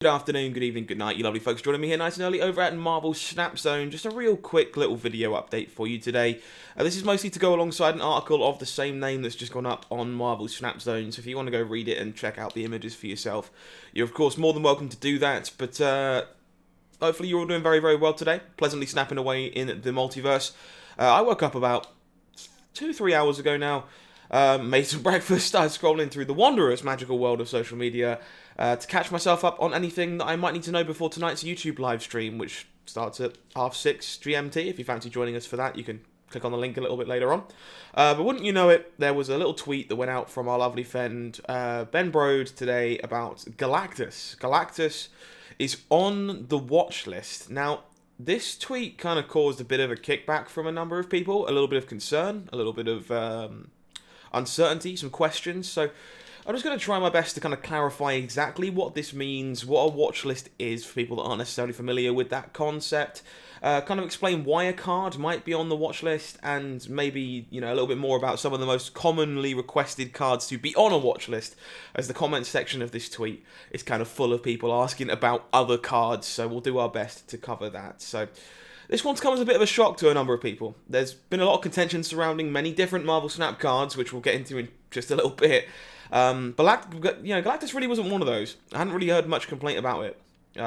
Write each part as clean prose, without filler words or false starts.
Good afternoon, good evening, good night, you lovely folks joining me here nice and early over at Marvel Snap Zone. Just a real quick little video update for you today. This is mostly to go alongside an article of the same name that's just gone up on Marvel Snap Zone, so if you want to go read it and check out the images for yourself, you're of course more than welcome to do that, but hopefully you're all doing very, very well today, pleasantly snapping away in the multiverse. I woke up about 2-3 hours ago now, made some breakfast, started scrolling through the wondrous magical world of social media, to catch myself up on anything that I might need to know before tonight's YouTube live stream, which starts at 6:30 GMT. If you fancy joining us for that, you can click on the link a little bit later on. But wouldn't you know it, there was a little tweet that went out from our lovely friend Ben Brode today about Galactus. Galactus is on the watch list. Now, this tweet kind of caused a bit of a kickback from a number of people, a little bit of concern, a little bit of uncertainty, some questions, so I'm just going to try my best to kind of clarify exactly what this means, what a watch list is for people that aren't necessarily familiar with that concept, kind of explain why a card might be on the watch list, and maybe, you know, a little bit more about some of the most commonly requested cards to be on a watch list, as the comments section of this tweet is kind of full of people asking about other cards, so we'll do our best to cover that. So this one's come as a bit of a shock to a number of people. There's been a lot of contention surrounding many different Marvel Snap cards, which we'll get into in just a little bit. But Galactus really wasn't one of those. I hadn't really heard much complaint about it.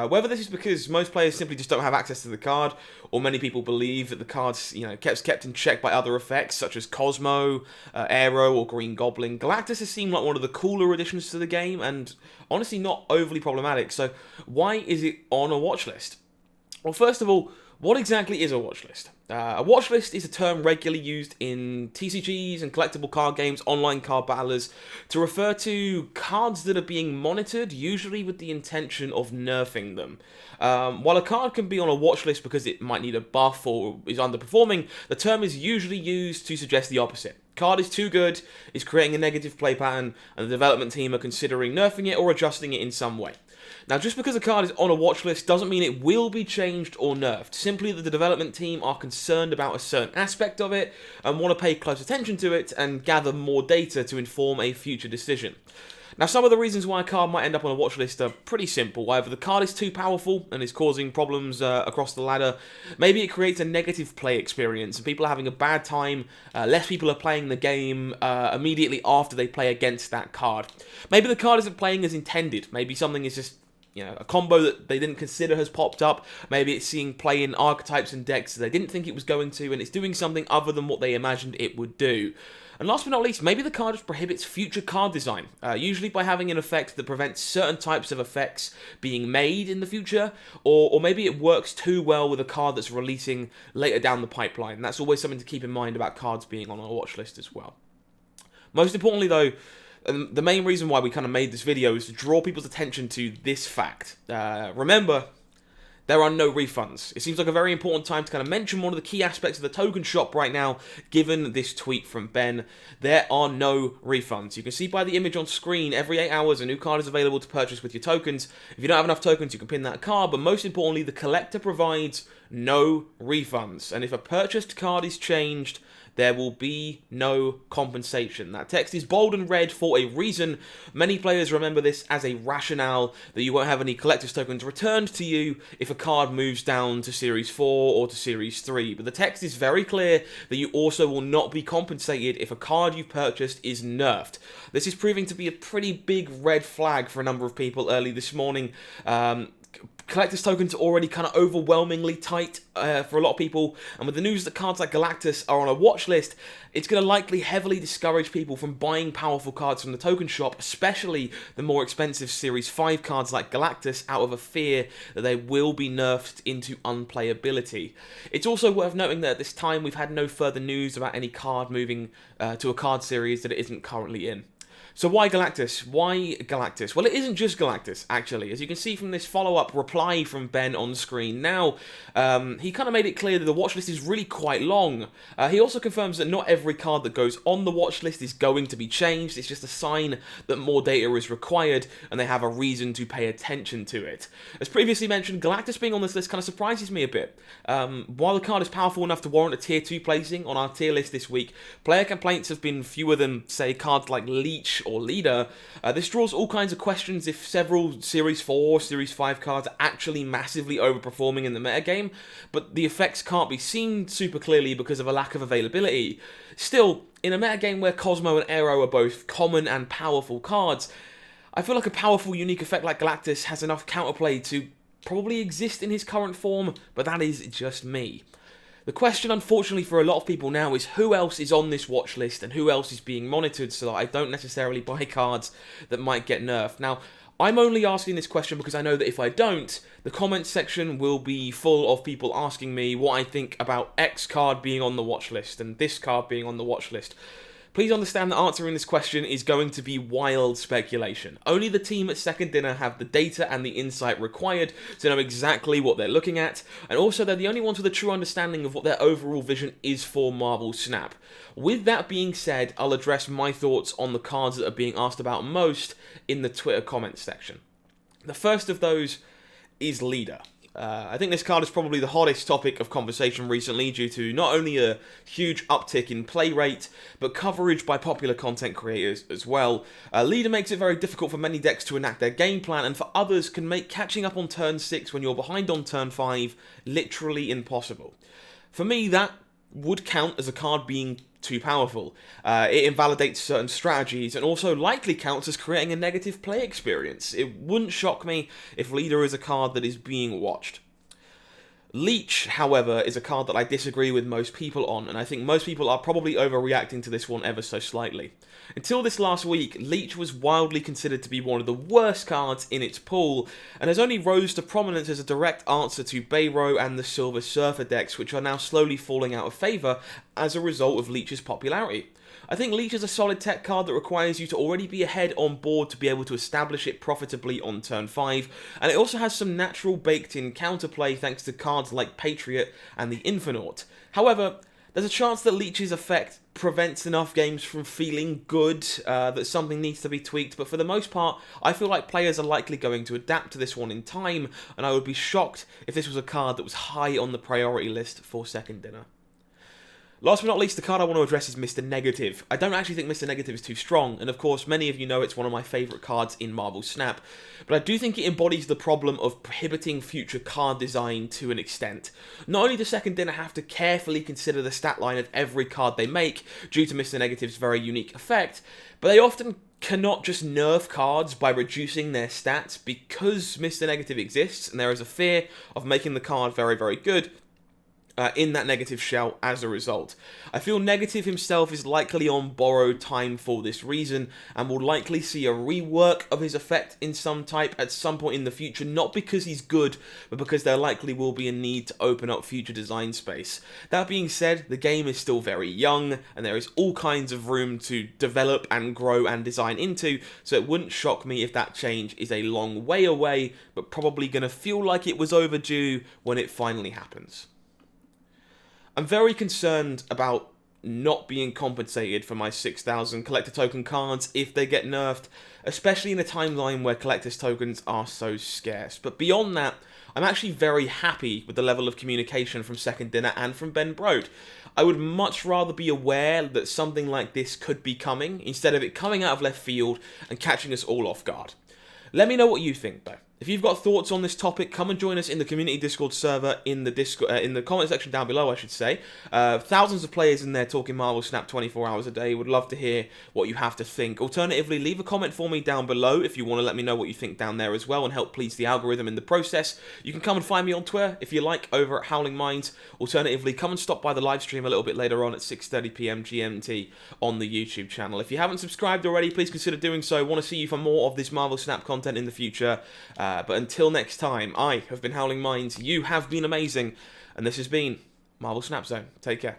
Whether this is because most players simply just don't have access to the card, or many people believe that the card's kept in check by other effects such as Cosmo, Aero, or Green Goblin, Galactus has seemed like one of the cooler additions to the game, and honestly not overly problematic. So why is it on a watch list? Well, first of all, what exactly is a watch list? A watch list is a term regularly used in TCGs and collectible card games, online card battlers, to refer to cards that are being monitored, usually with the intention of nerfing them. While a card can be on a watch list because it might need a buff or is underperforming, the term is usually used to suggest the opposite. Card is too good, is creating a negative play pattern, and the development team are considering nerfing it or adjusting it in some way. Now, just because a card is on a watch list doesn't mean it will be changed or nerfed, simply that the development team are concerned about a certain aspect of it and want to pay close attention to it and gather more data to inform a future decision. Now, some of the reasons why a card might end up on a watch list are pretty simple. Either the card is too powerful and is causing problems across the ladder, maybe it creates a negative play experience and people are having a bad time, less people are playing the game immediately after they play against that card. Maybe the card isn't playing as intended, maybe something is just a combo that they didn't consider has popped up. Maybe it's seeing play in archetypes and decks that they didn't think it was going to, and it's doing something other than what they imagined it would do. And last but not least, maybe the card just prohibits future card design, usually by having an effect that prevents certain types of effects being made in the future, or maybe it works too well with a card that's releasing later down the pipeline. And that's always something to keep in mind about cards being on a watch list as well. Most importantly though, and the main reason why we kind of made this video is to draw people's attention to this fact. Remember, there are no refunds. It seems like a very important time to kind of mention one of the key aspects of the token shop right now, given this tweet from Ben. There are no refunds. You can see by the image on screen, every 8 hours a new card is available to purchase with your tokens. If you don't have enough tokens, you can pin that card, but most importantly, the collector provides no refunds. And if a purchased card is changed, there will be no compensation. That text is bold and red for a reason. Many players remember this as a rationale that you won't have any collector's tokens returned to you if a card moves down to Series 4 or to Series 3. But the text is very clear that you also will not be compensated if a card you've purchased is nerfed. This is proving to be a pretty big red flag for a number of people early this morning. Collector's tokens are already kind of overwhelmingly tight for a lot of people, and with the news that cards like Galactus are on a watch list, it's going to likely heavily discourage people from buying powerful cards from the token shop, especially the more expensive Series 5 cards like Galactus, out of a fear that they will be nerfed into unplayability. It's also worth noting that at this time we've had no further news about any card moving to a card series that it isn't currently in. So why Galactus? Why Galactus? Well, it isn't just Galactus, actually. As you can see from this follow-up reply from Ben on screen now, he kind of made it clear that the watchlist is really quite long. He also confirms that not every card that goes on the watchlist is going to be changed. It's just a sign that more data is required, and they have a reason to pay attention to it. As previously mentioned, Galactus being on this list kind of surprises me a bit. While the card is powerful enough to warrant a tier 2 placing on our tier list this week, player complaints have been fewer than, say, cards like Leech Leech or Leader, this draws all kinds of questions if several Series 4, Series 5 cards are actually massively overperforming in the metagame, but the effects can't be seen super clearly because of a lack of availability. Still, in a metagame where Cosmo and Aero are both common and powerful cards, I feel like a powerful unique effect like Galactus has enough counterplay to probably exist in his current form, but that is just me. The question, unfortunately, for a lot of people now is who else is on this watch list and who else is being monitored so that I don't necessarily buy cards that might get nerfed. Now, I'm only asking this question because I know that if I don't, the comments section will be full of people asking me what I think about X card being on the watch list and this card being on the watch list. Please understand that answering this question is going to be wild speculation. Only the team at Second Dinner have the data and the insight required to know exactly what they're looking at, and also they're the only ones with a true understanding of what their overall vision is for Marvel Snap. With that being said, I'll address my thoughts on the cards that are being asked about most in the Twitter comments section. The first of those is Leader. I think this card is probably the hottest topic of conversation recently due to not only a huge uptick in play rate, but coverage by popular content creators as well. Leader makes it very difficult for many decks to enact their game plan, and for others can make catching up on turn 6 when you're behind on turn 5 literally impossible. For me, that would count as a card being too powerful. It invalidates certain strategies and also likely counts as creating a negative play experience. It wouldn't shock me if Leader is a card that is being watched. Leech, however, is a card that I disagree with most people on, and I think most people are probably overreacting to this one ever so slightly. Until this last week, Leech was wildly considered to be one of the worst cards in its pool, and has only rose to prominence as a direct answer to Bayro and the Silver Surfer decks, which are now slowly falling out of favour as a result of Leech's popularity. I think Leech is a solid tech card that requires you to already be ahead on board to be able to establish it profitably on turn 5, and it also has some natural baked-in counterplay thanks to cards like Patriot and the Infernaut. However, there's a chance that Leech's effect prevents enough games from feeling good, that something needs to be tweaked, but for the most part, I feel like players are likely going to adapt to this one in time, and I would be shocked if this was a card that was high on the priority list for Second Dinner. Last but not least, the card I want to address is Mr. Negative. I don't actually think Mr. Negative is too strong, and of course many of you know it's one of my favourite cards in Marvel Snap, but I do think it embodies the problem of prohibiting future card design to an extent. Not only does Second Dinner have to carefully consider the stat line of every card they make, due to Mr. Negative's very unique effect, but they often cannot just nerf cards by reducing their stats because Mr. Negative exists, and there is a fear of making the card very, very good in that Negative shell as a result. I feel Negative himself is likely on borrowed time for this reason, and will likely see a rework of his effect in some type at some point in the future, not because he's good, but because there likely will be a need to open up future design space. That being said, the game is still very young, and there is all kinds of room to develop and grow and design into, so it wouldn't shock me if that change is a long way away, but probably going to feel like it was overdue when it finally happens. I'm very concerned about not being compensated for my 6,000 collector token cards if they get nerfed, especially in a timeline where collector's tokens are so scarce. But beyond that, I'm actually very happy with the level of communication from Second Dinner and from Ben Brode. I would much rather be aware that something like this could be coming, instead of it coming out of left field and catching us all off guard. Let me know what you think, though. If you've got thoughts on this topic, come and join us in the community Discord server in the comment section down below, I should say. Thousands of players in there talking Marvel Snap 24 hours a day. Would love to hear what you have to think. Alternatively, leave a comment for me down below if you want to let me know what you think down there as well and help please the algorithm in the process. You can come and find me on Twitter if you like over at HowlingMines. Alternatively, come and stop by the live stream a little bit later on at 6:30 PM GMT on the YouTube channel. If you haven't subscribed already, please consider doing so. I want to see you for more of this Marvel Snap content in the future. But until next time, I have been HowlingMines, you have been amazing, and this has been Marvel Snap Zone. Take care.